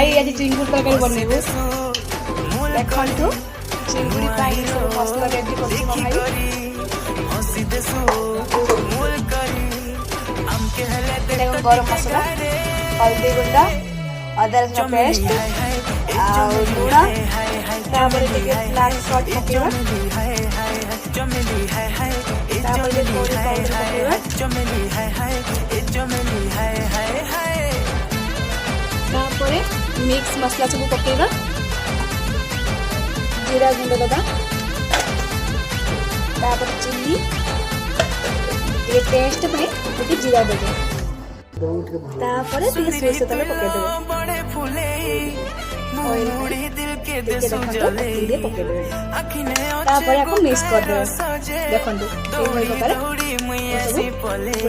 ଭାଇ ଆଜି ଚିଙ୍ଗୁଡ଼ି ତରକାରୀ ବନେଇବୁ। ଦେଖନ୍ତୁ ଚିଙ୍ଗୁଡ଼ି ପାଇଁ ସବୁ ମସଲା ରେଡି କରୁଛି ମୋ ଭାଇ। ଗରମ ମସଲା, ହଳଦୀ ଗୁଣ୍ଡ, ଅଦା ରସୁଣ ପେଷ୍ଟ ଆଉ ଲୁଣ, ତାପରେ ଟିକେ ବ୍ଲାକ୍ ସଲ୍ଟ ପକେଇବା, ତାପରେ ଧନିଆ ପାଉଡର ପକେଇବା, ତାପରେ ମିକ୍ସ ମସଲା ସବୁ ପକେଇବା, जीरा गुंड दबा, तापर चिल्ली ये टेस्ट पे ये जीरा देबे, तापर ये सोस तेल पके देबे, ऑयल के देखो ये पके देबे, तापर आपको मिक्स कर देबे। देखंतु ए प्रकार